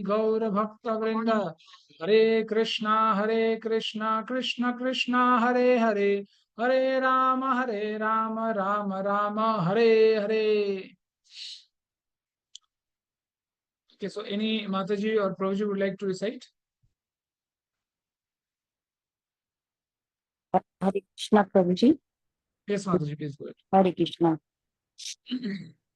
Gaura Bhakta Vrinda. Hare Krishna, Krishna Krishna, Hare Hare, Hare Rama, Rama Rama, Hare Hare. Okay, so any Mataji or Prabhuji would like to recite? Hare Krishna, Prabhuji. Yes, Mataji, please go ahead. Hare Krishna.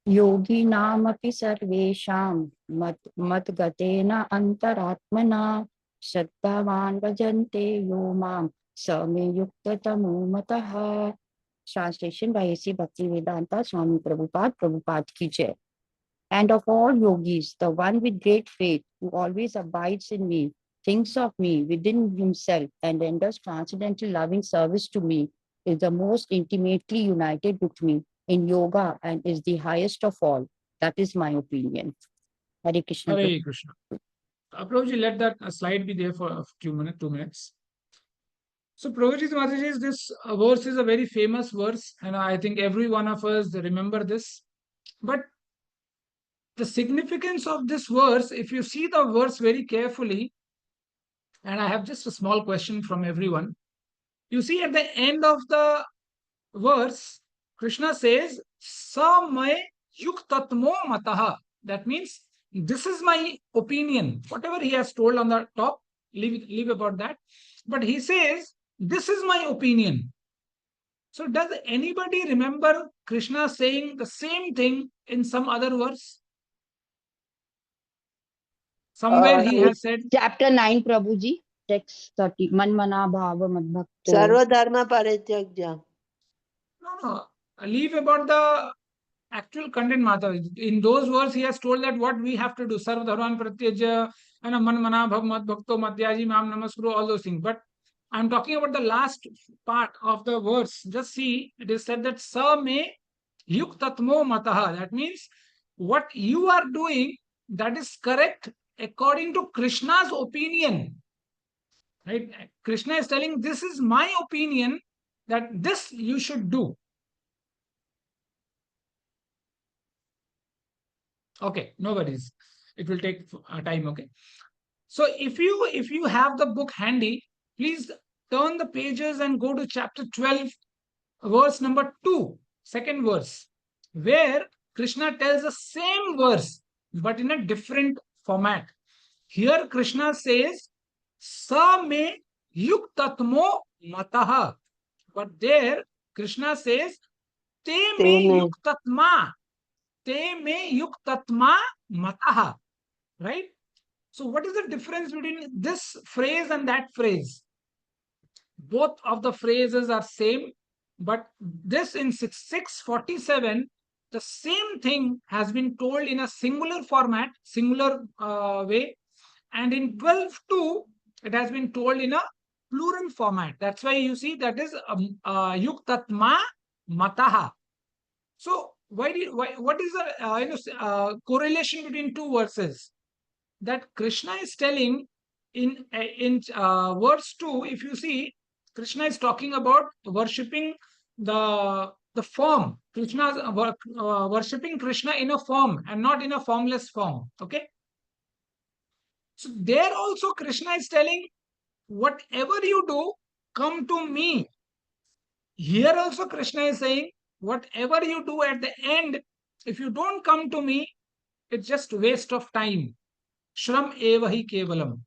Yogi namapi sarvesham mat gatena antaratmana Shraddhavan bhajante yomam same yukta tamo mataha. Translation by A.C. Bhaktivedanta, Swami Prabhupada, Prabhupada ki jai. And of all yogis, the one with great faith, who always abides in me, thinks of me within himself, and renders transcendental loving service to me, is the most intimately united with me in yoga and is the highest of all. That is my opinion. Hare Krishna. Hare Krishna. Prabhuji, let that slide be there for a few minutes, 2 minutes. So, Prabhuji, Mataji, this verse is a very famous verse, and I think every one of us remember this. But the significance of this verse, if you see the verse very carefully, and I have just a small question from everyone. You see at the end of the verse, Krishna says, Samay yuktatmo mataha. That means, this is my opinion. Whatever he has told on the top, leave about that. But he says, this is my opinion. So does anybody remember Krishna saying the same thing in some other verse? Somewhere he has said... Chapter 9, Prabhuji, text 30. Manmana bhava madbhakto. Sarva dharma parityagya. No. Leave about the actual content, Mata. In those words, he has told that what we have to do. Sarva dharman pratyajya, and manmana bhav madbhakto madhyaji mam namaskuru, all those things. But I'm talking about the last part of the verse. Just see, it is said that sa me yuktatmo mataha. That means what you are doing, that is correct according to Krishna's opinion. Right? Krishna is telling, this is my opinion, that this you should do. Okay, no worries. It will take time, okay? So if you have the book handy, please turn the pages and go to chapter 12, verse number 2, second verse, where Krishna tells the same verse, but in a different format. Here Krishna says, Sa me yuktatmo mataha. But there Krishna says, Te me yuktatma. Te me yuktatma mataha. Right? So what is the difference between this phrase and that phrase? Both of the phrases are same, but this in 647, the same thing has been told in a singular format, singular way, and in 12.2, it has been told in a plural format. That's why you see that is yuktatma mataha. So what is the correlation between two verses? That Krishna is telling in verse 2, if you see, Krishna is talking about worshipping the form. Krishna is worshipping Krishna in a form and not in a formless form. Okay. So there also Krishna is telling, whatever you do, come to me. Here also Krishna is saying, whatever you do at the end, if you don't come to me, it's just waste of time. Shram eva hi kevalam.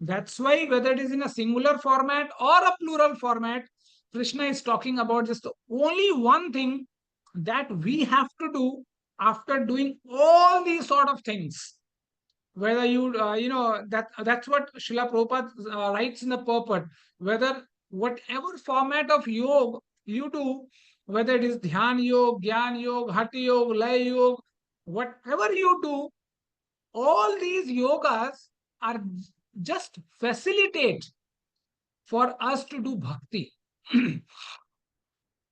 That's why whether it is in a singular format or a plural format, Krishna is talking about just only one thing that we have to do after doing all these sort of things. Whether you, that's what Srila Prabhupada writes in the purport. Whether whatever format of yoga you do, whether it is Dhyana-yoga, Jnana-yoga, Hatha-yoga, Laya-yoga, whatever you do, all these yogas are just facilitate for us to do bhakti.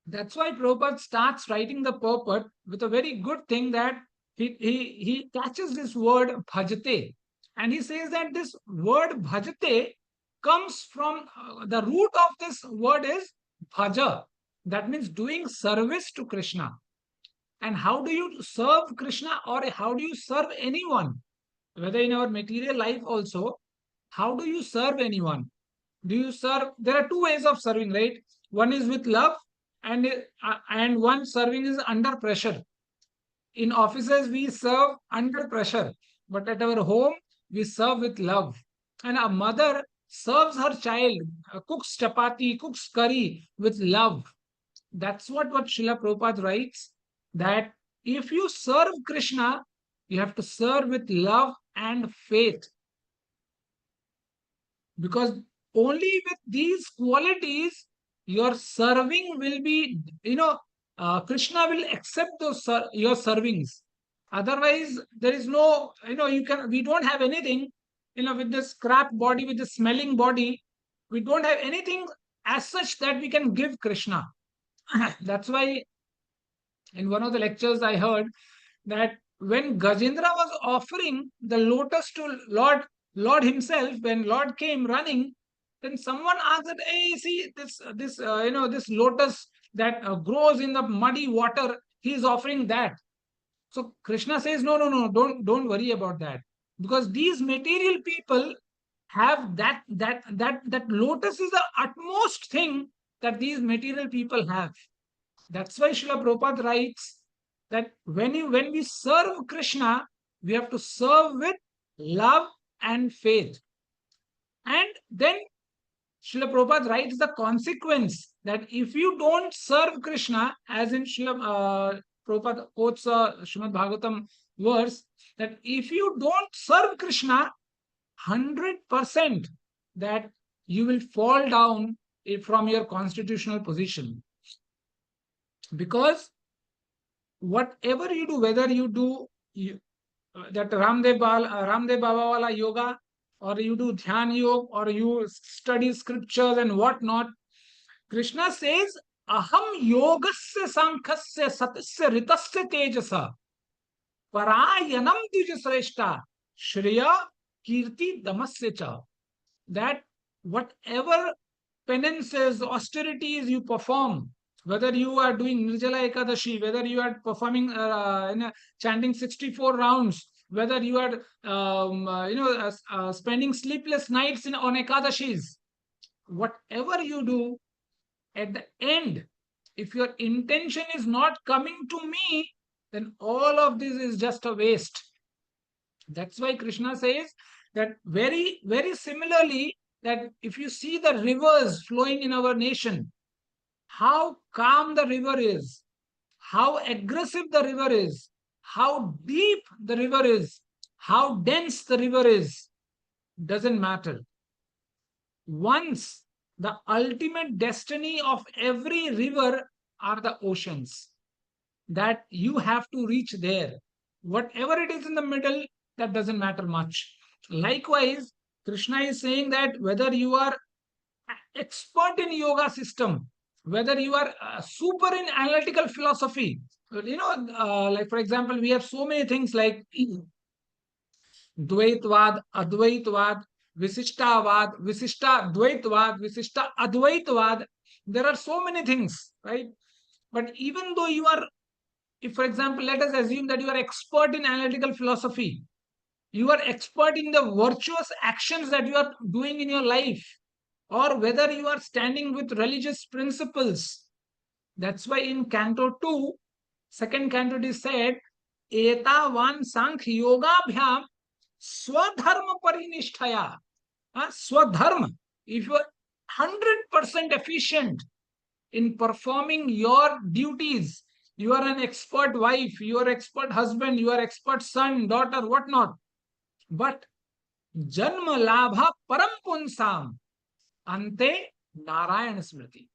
That's why Prabhupada starts writing the purport with a very good thing, that he catches this word bhajate, and he says that this word bhajate comes from the root of this word is bhaja. That means doing service to Krishna. And how do you serve Krishna, or how do you serve anyone? whether in our material life also, how do you serve anyone? Do you serve? There are two ways of serving, right? One is with love, and one serving is under pressure. In offices, we serve under pressure, but at our home, we serve with love. And a mother serves her child, cooks chapati, cooks curry with love. That's what Srila Prabhupada writes, that if you serve Krishna, you have to serve with love and faith. Because only with these qualities, your serving will be, Krishna will accept your servings. Otherwise, there is no, we don't have anything, with the scrap body, with the smelling body, we don't have anything as such that we can give Krishna. That's why in one of the lectures I heard that when Gajendra was offering the lotus to Lord himself, when Lord came running, then someone asked that, hey, see this lotus that grows in the muddy water, he is offering that. So Krishna says, no, don't worry about that, because these material people have that lotus is the utmost thing that these material people have. That's why Srila Prabhupada writes that when we serve Krishna, we have to serve with love and faith. And then Srila Prabhupada writes the consequence that if you don't serve Krishna, as in Srila Prabhupada quotes a Srimad Bhagavatam verse, that if you don't serve Krishna, 100% that you will fall down from your constitutional position. Because whatever you do, whether you do that Ramdev Baba Wala yoga, or you do Dhyana-yoga, or you study scriptures and whatnot, Krishna says, Aham yogasya sankhasya satasya ritasya tejasa parayanam dvijasreshta shriya kirti damasya cha. That whatever penances, austerities you perform, whether you are doing Nirjala Ekadashi, whether you are performing, chanting 64 rounds, whether you are, spending sleepless nights on Ekadashis, whatever you do, at the end, if your intention is not coming to me, then all of this is just a waste. That's why Krishna says that very, very similarly, that if you see the rivers flowing in our nation, how calm the river is, how aggressive the river is, how deep the river is, how dense the river is, doesn't matter. Once the ultimate destiny of every river are the oceans, that you have to reach there. Whatever it is in the middle, that doesn't matter much. Likewise, Krishna is saying that whether you are expert in yoga system, whether you are super in analytical philosophy, like for example, we have so many things like Dvaitvad, Advaitvad, Visishtavad, Visishta Dvaitvad, Visishta Advaitvad. There are so many things, right? But even though you are, if for example, let us assume that you are expert in analytical philosophy, you are expert in the virtuous actions that you are doing in your life, or whether you are standing with religious principles. That's why in Canto 2, second canto, it is said, Etavan Sankhya Yoga Bhyam Swadharma Parinishtaya. Swadharma. If you are 100% efficient in performing your duties, you are an expert wife, you are expert husband, you are expert son, daughter, whatnot. But Janma Labha Param Punsam Ante Narayana Smriti.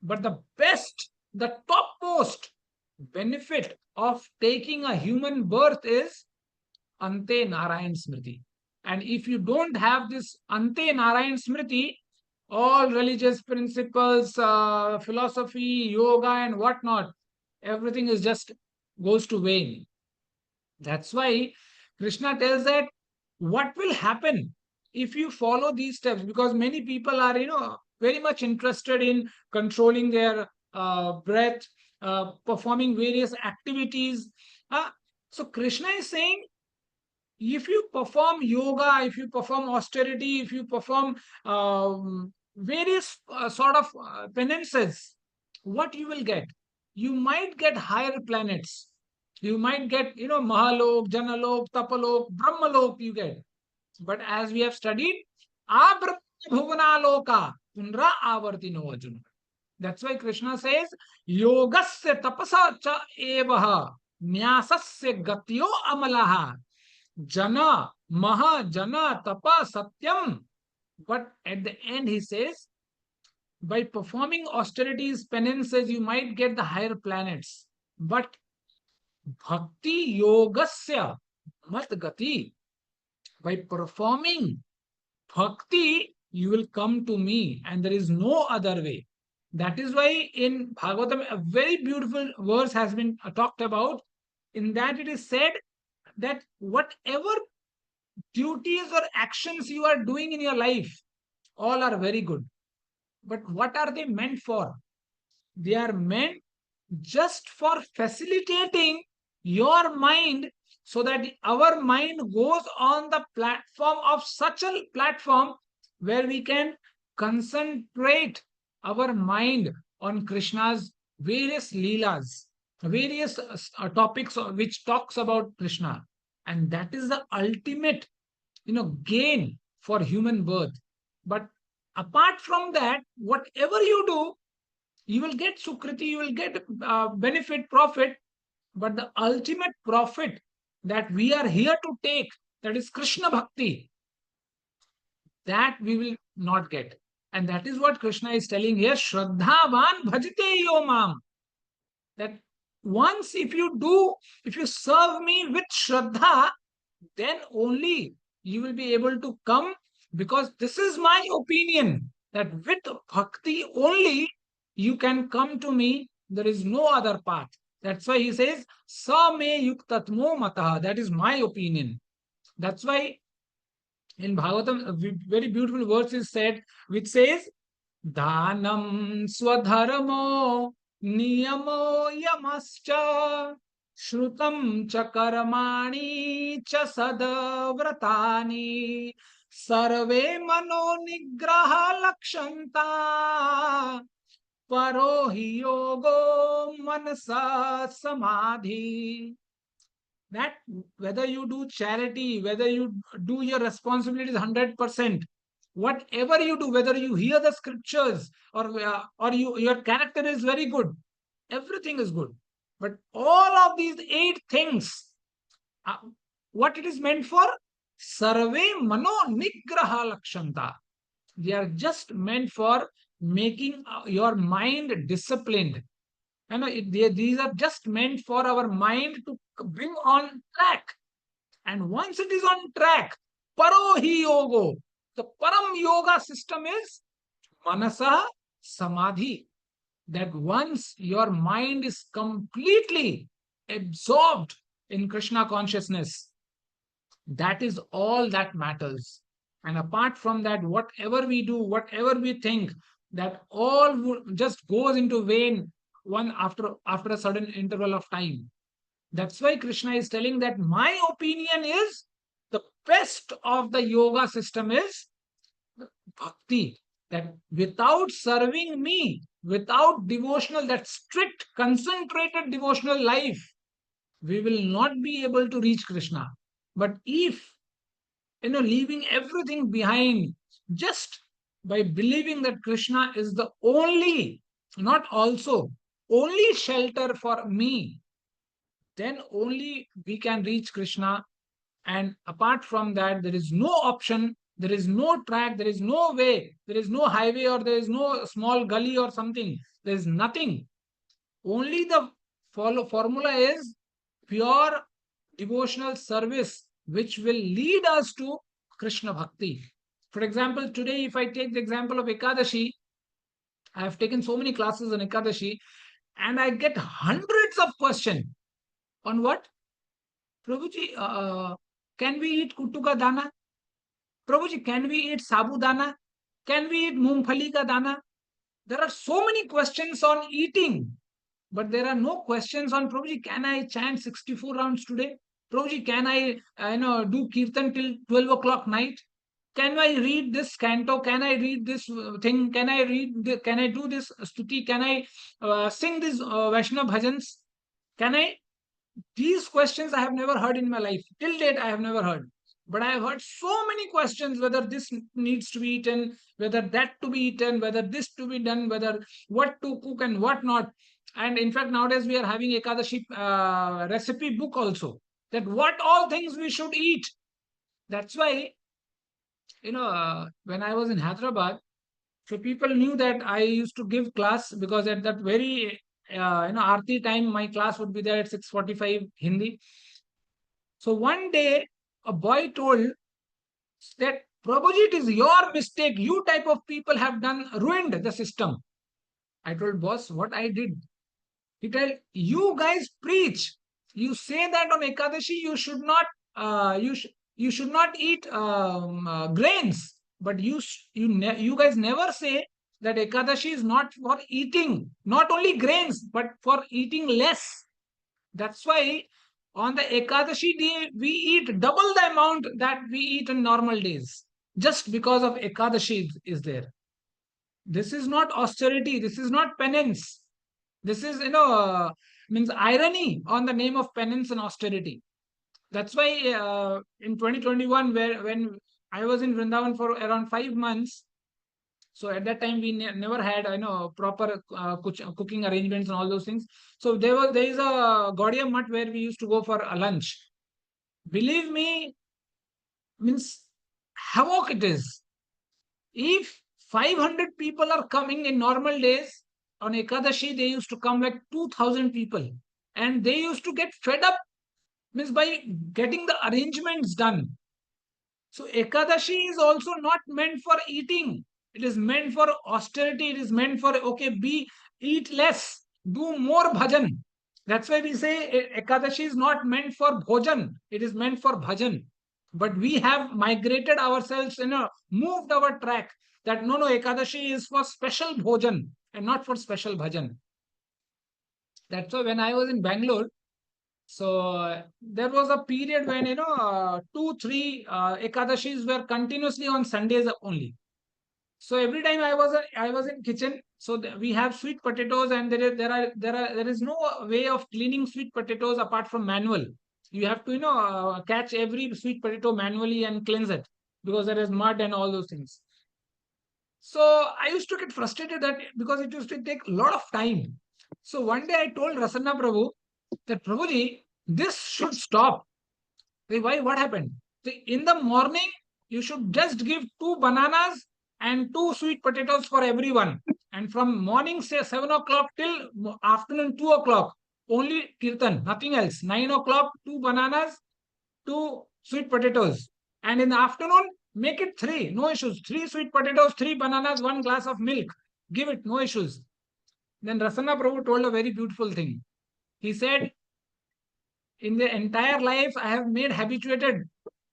But the best, the topmost benefit of taking a human birth is Ante Narayana Smriti. And if you don't have this Ante Narayana Smriti, all religious principles, philosophy, yoga, and whatnot, everything is just goes to vain. That's why Krishna tells that what will happen if you follow these steps, because many people are, very much interested in controlling their breath, performing various activities. So Krishna is saying, if you perform yoga, if you perform austerity, if you perform various sort of penances, what you will get? You might get higher planets. You might get, Mahalok, Janalok, Tapalok, Brahmalok you get. But as we have studied, Abrahma Bhuvanaloka, Pundra Avartino Arjuna. That's why Krishna says, Yogasya tapasa cha evaha, nyasasya gatyo amalaha, jana, maha, jana, tapa, satyam. But at the end, he says, by performing austerities, penances, you might get the higher planets. But bhakti yogasya mat gati, by performing bhakti, you will come to me, and there is no other way. That is why in Bhagavatam, a very beautiful verse has been talked about. In that it is said that whatever duties or actions you are doing in your life, all are very good. But what are they meant for? They are meant just for facilitating your mind, so that our mind goes on the platform of such a platform where we can concentrate our mind on Krishna's various leelas, various topics which talks about Krishna. And that is the ultimate, gain for human birth. But apart from that, whatever you do, you will get sukriti, you will get benefit, profit. But the ultimate profit that we are here to take, that is Krishna Bhakti, that we will not get. And that is what Krishna is telling here, Shraddhavan bhajite yo mam. That once if you serve me with Shraddha, then only you will be able to come, because this is my opinion, that with Bhakti only you can come to me. There is no other path. That's why he says, Sa me yuktatmo mataha. That is my opinion. That's why in Bhagavatam, a very beautiful verse is said, which says, Dhanam swadharamo niyamo yamascha shrutam cha karmani cha sadavratani sarve mano nigraha lakshanta parohi yogo manasa samadhi. That whether you do charity, whether you do your responsibilities 100%, whatever you do, whether you hear the scriptures or your character is very good, everything is good. But all of these 8 things, what it is meant for? Sarve mano nigraha lakshanta. They are just meant for making your mind disciplined. These are just meant for our mind to bring on track. And once it is on track, parohi yogo, the Param yoga system is manasa samadhi. That once your mind is completely absorbed in Krishna consciousness, that is all that matters. And apart from that, whatever we do, whatever we think, that all just goes into vain one after a certain interval of time. That's why Krishna is telling that my opinion is the best of the yoga system is bhakti. That without serving me, without devotional, that strict, concentrated devotional life, we will not be able to reach Krishna. But if, leaving everything behind, just by believing that Krishna is the only, not also, only shelter for me, then only we can reach Krishna. And apart from that, there is no option, there is no track, there is no way, there is no highway, or there is no small gully or something. There is nothing. Only the formula is pure devotional service, which will lead us to Krishna Bhakti. For example, today, if I take the example of Ekadashi, I have taken so many classes on Ekadashi, and I get hundreds of questions on what? Prabhuji, can we eat kuttu ka dana? Prabhuji, can we eat sabu dana? Can we eat mungfali ka dana? There are so many questions on eating, but there are no questions on, Prabhuji, can I chant 64 rounds today? Prabhuji, can I do kirtan till 12 o'clock night? Can I read this canto? Can I read this thing? Can I can I do this stuti? Can I sing these Vaishnava bhajans? Can I? These questions I have never heard in my life. Till date, I have never heard. But I have heard so many questions, whether this needs to be eaten, whether that to be eaten, whether this to be done, whether what to cook and what not. And in fact, nowadays we are having Ekadashi recipe book also, that what all things we should eat. That's why, when I was in Hyderabad, so people knew that I used to give class, because at that very, Aarti time, my class would be there at 6:45 Hindi. So one day, a boy told that, Prabhuji, it is your mistake. You type of people have ruined the system. I told, boss, what I did? He told, you guys preach. You say that on Ekadashi you should not, you should not eat grains. But you guys never say that Ekadashi is not for eating, not only grains, but for eating less. That's why on the Ekadashi day, we eat double the amount that we eat in normal days, just because of Ekadashi is there. This is not austerity. This is not penance. This is, means irony on the name of penance and austerity. That's why in 2021, when I was in Vrindavan for around 5 months, so at that time we never had proper cooking arrangements and all those things. So there is a Gaudiya Mutt where we used to go for a lunch. Believe me, means havoc it is. If 500 people are coming in normal days, on Ekadashi they used to come like 2,000 people, and they used to get fed up, means by getting the arrangements done. So Ekadashi is also not meant for eating. It is meant for austerity. It is meant for, eat less, do more bhajan. That's why we say Ekadashi is not meant for bhojan. It is meant for bhajan. But we have migrated ourselves, moved our track, that no, Ekadashi is for special bhojan and not for special bhajan. That's why when I was in Bangalore, so there was a period when 2-3 Ekadashis were continuously on Sundays only. So every time I was in kitchen, so we have sweet potatoes, and there is no way of cleaning sweet potatoes apart from manual. You have to catch every sweet potato manually and cleanse it, because there is mud and all those things. So I used to get frustrated that, because it used to take a lot of time. So one day I told Rasanna Prabhu that, Prabhuji, this should stop. Why? What happened? In the morning, you should just give 2 bananas and 2 sweet potatoes for everyone. And from morning, say 7 o'clock till afternoon 2 o'clock, only kirtan, nothing else. 9 o'clock, 2 bananas, 2 sweet potatoes. And in the afternoon, make it 3, no issues. 3 sweet potatoes, 3 bananas, 1 glass of milk. Give it, no issues. Then Rasanna Prabhu told a very beautiful thing. He said, in their entire life, I have made habituated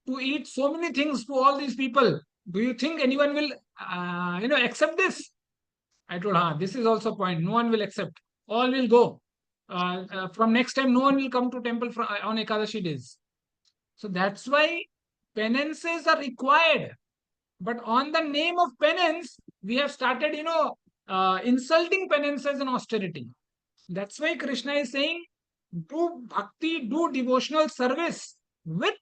to eat so many things to all these people. Do you think anyone will, accept this? I told, this is also a point. No one will accept. All will go. From next time, no one will come to temple on Ekadashi days. So that's why penances are required. But on the name of penance, we have started, insulting penances and austerity. That's why Krishna is saying, do bhakti, do devotional service with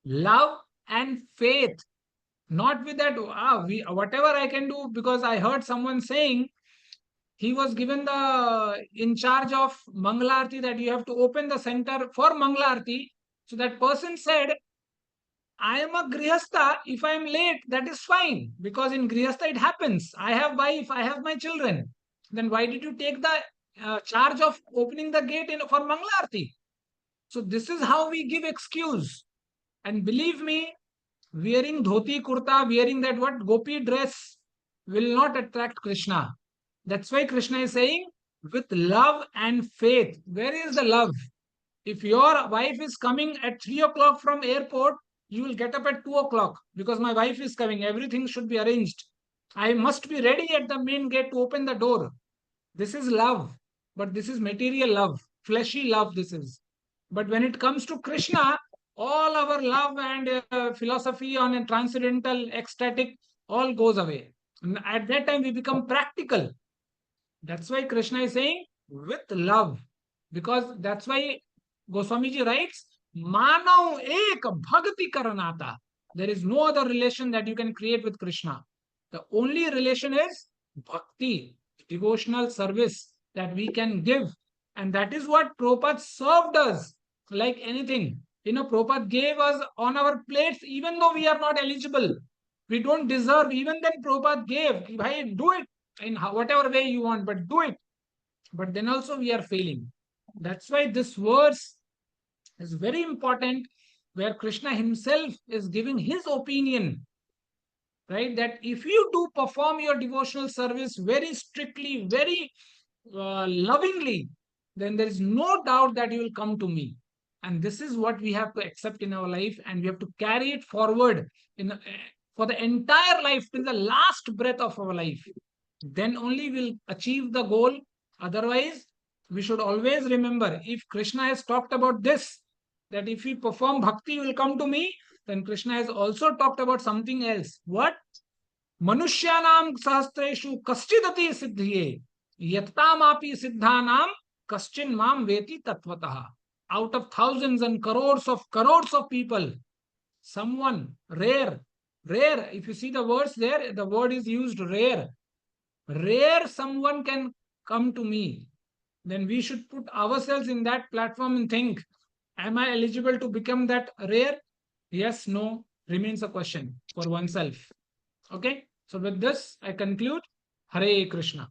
love and faith, not with that, whatever I can do. Because I heard someone saying, he was given in charge of Mangalarti, that you have to open the center for Mangalarti. So that person said, I am a Grihastha. If I am late, that is fine, because in Grihastha it happens. I have wife, I have my children. Then why did you take the charge of opening the gate for Mangalarti? So this is how we give excuse. And believe me, wearing dhoti kurta, wearing that gopi dress will not attract Krishna. That's why Krishna is saying, with love and faith. Where is the love? If your wife is coming at 3 o'clock from airport, you will get up at 2 o'clock, because my wife is coming. Everything should be arranged. I must be ready at the main gate to open the door. This is love. But this is material love, fleshy love this is. But when it comes to Krishna, all our love and philosophy on a transcendental, ecstatic, all goes away. And at that time, we become practical. That's why Krishna is saying with love. Because that's why Goswamiji writes, Manav ek bhakti karanata. There is no other relation that you can create with Krishna. The only relation is bhakti, devotional service that we can give. And that is what Prabhupada served us like anything. Prabhupada gave us on our plates, even though we are not eligible. We don't deserve. Even then, Prabhupada gave. Bhai, do it in whatever way you want, but do it. But then also we are failing. That's why this verse is very important, where Krishna himself is giving his opinion, right? That if you do perform your devotional service very strictly, very lovingly, then there is no doubt that you will come to me. And this is what we have to accept in our life, and we have to carry it forward for the entire life till the last breath of our life. Then only we'll achieve the goal. Otherwise, we should always remember, if Krishna has talked about this, that if we perform bhakti, you will come to me, then Krishna has also talked about something else. What? Manushyanam sahastreshu kaschidati siddhiye yattamapi siddhanam kaschin mam veti tattvataha. Out of thousands and crores of people, someone rare, if you see the words there, the word is used rare. Rare someone can come to me. Then we should put ourselves in that platform and think, am I eligible to become that rare? Yes, no, remains a question for oneself. Okay, so with this, I conclude. Hare Krishna.